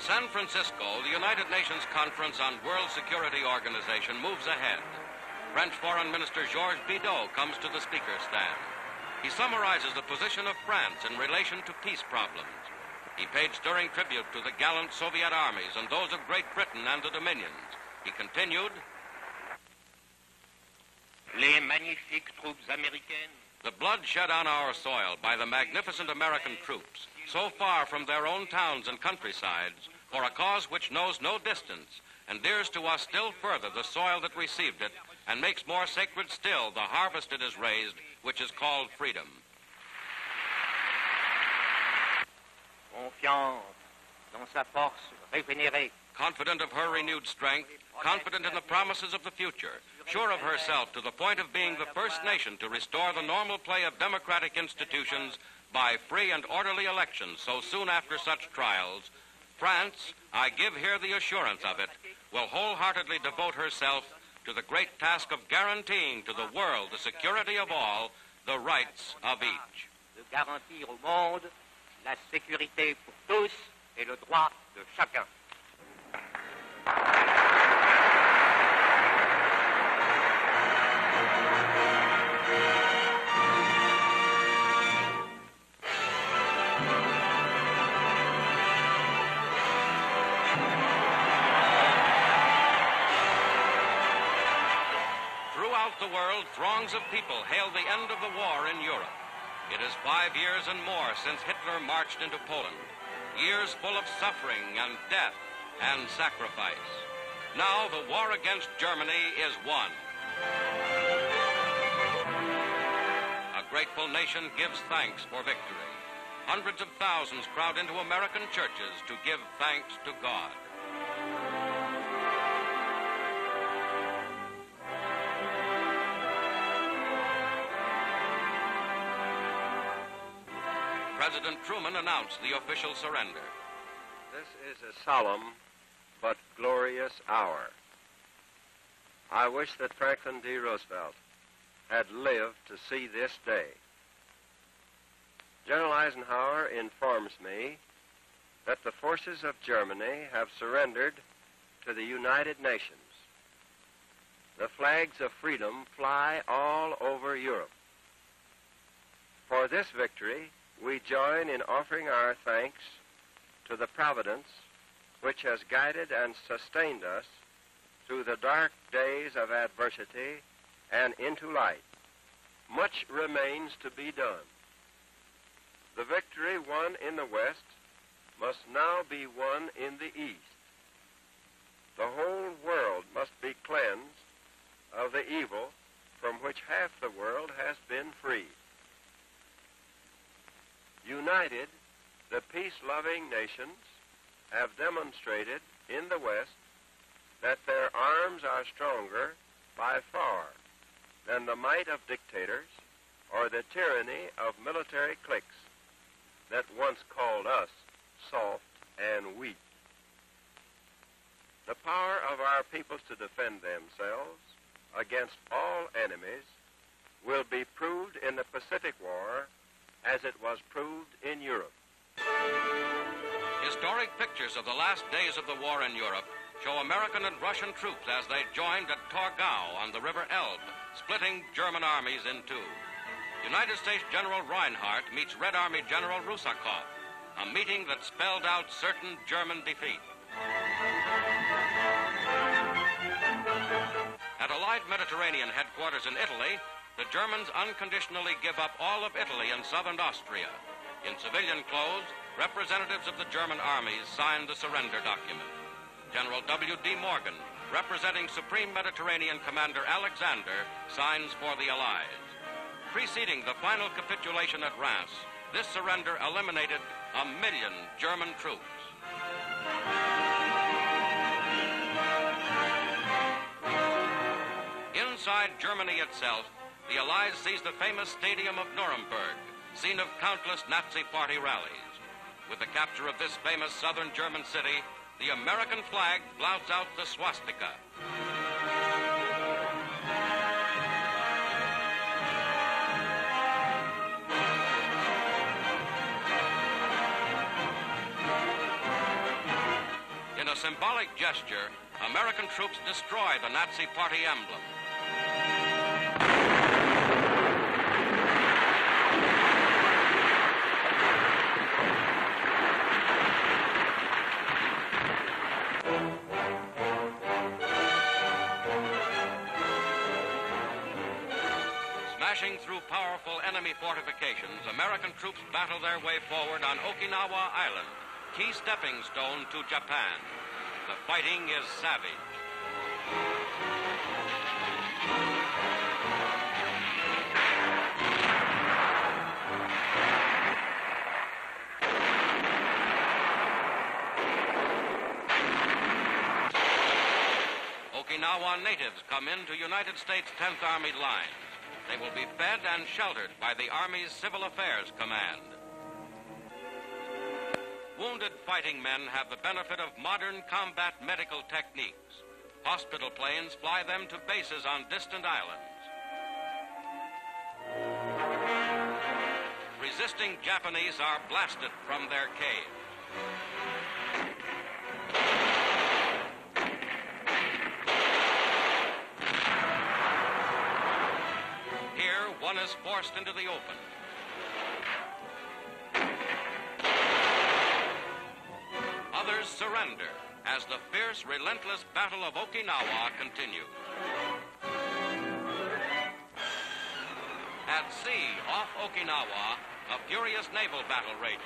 San Francisco, the United Nations Conference on World Security Organization moves ahead. French Foreign Minister Georges Bidault comes to the speaker's stand. He summarizes the position of France in relation to peace problems. He paid stirring tribute to the gallant Soviet armies and those of Great Britain and the Dominions. He continued, Les magnifiques troupes américaines. The blood shed on our soil by the magnificent American troops, so far from their own towns and countrysides, for a cause which knows no distance, endears to us still further the soil that received it, and makes more sacred still the harvest it has raised, which is called freedom. Confiance dans sa force régénérée. Confident of her renewed strength, confident in the promises of the future, sure of herself to the point of being the first nation to restore the normal play of democratic institutions by free and orderly elections so soon after such trials, France, I give here the assurance of it, will wholeheartedly devote herself to the great task of guaranteeing to the world the security of all, the rights of each. De garantir au monde la sécurité pour tous et le droit de chacun. Throughout the world, throngs of people hail the end of the war in Europe. It is 5 years and more since Hitler marched into Poland. Years full of suffering and death and sacrifice. Now the war against Germany is won. A grateful nation gives thanks for victory. Hundreds of thousands crowd into American churches to give thanks to God. President Truman announced the official surrender. This is a solemn but glorious hour. I wish that Franklin D. Roosevelt had lived to see this day. General Eisenhower informs me that the forces of Germany have surrendered to the United Nations. The flags of freedom fly all over Europe. For this victory, we join in offering our thanks to the Providence which has guided and sustained us through the dark days of adversity and into light. Much remains to be done. The victory won in the West must now be won in the East. The whole world must be cleansed of the evil from which half the world has been freed. United, the peace-loving nations have demonstrated in the West that their arms are stronger by far than the might of dictators or the tyranny of military cliques that once called us soft and weak. The power of our peoples to defend themselves against all enemies will be proved in the Pacific War as it was proved in Europe. Historic pictures of the last days of the war in Europe show American and Russian troops as they joined at Torgau on the River Elbe, splitting German armies in two. United States General Reinhardt meets Red Army General Rusakov, a meeting that spelled out certain German defeat. At Allied Mediterranean headquarters in Italy, the Germans unconditionally give up all of Italy and southern Austria. In civilian clothes, representatives of the German armies signed the surrender document. General W.D. Morgan, representing Supreme Mediterranean Commander Alexander, signs for the Allies. Preceding the final capitulation at Reims, this surrender eliminated 1 million German troops. Inside Germany itself, the Allies seized the famous Stadium of Nuremberg, scene of countless Nazi party rallies. With the capture of this famous southern German city, the American flag flouts out the swastika. symbolic gesture, American troops destroy the Nazi Party emblem. Smashing through powerful enemy fortifications, American troops battle their way forward on Okinawa Island, key stepping stone to Japan. The fighting is savage. Okinawa natives come into United States 10th Army lines. They will be fed and sheltered by the Army's Civil Affairs Command. Wounded fighting men have the benefit of modern combat medical techniques. Hospital planes fly them to bases on distant islands. Resisting Japanese are blasted from their caves. Here, one is forced into the open. Others surrender as the fierce, relentless Battle of Okinawa continues. At sea, off Okinawa, a furious naval battle rages.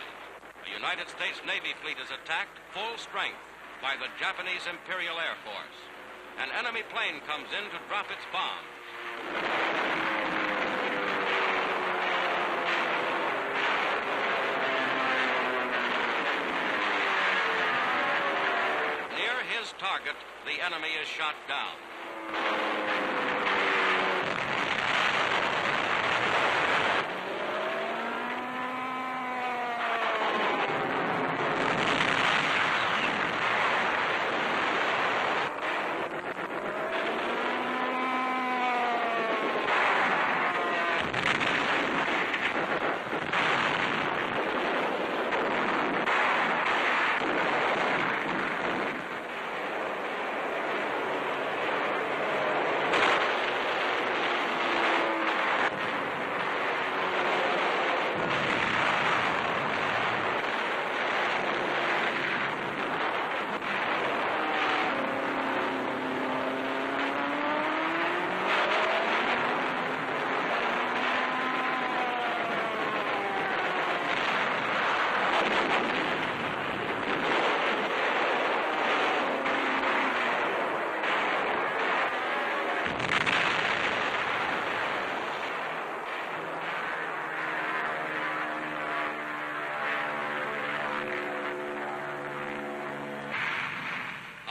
The United States Navy fleet is attacked full strength by the Japanese Imperial Air Force. An enemy plane comes in to drop its bombs. His target, the enemy is shot down.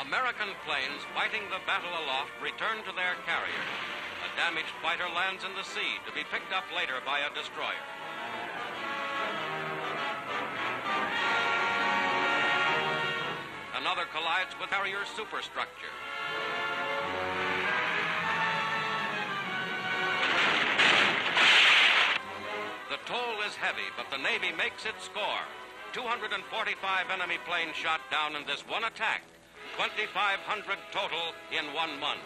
American planes fighting the battle aloft return to their carriers. A damaged fighter lands in the sea to be picked up later by a destroyer. Another collides with carrier superstructure. The toll is heavy, but the Navy makes its score. 245 enemy planes shot down in this one attack. 2,500 total in 1 month.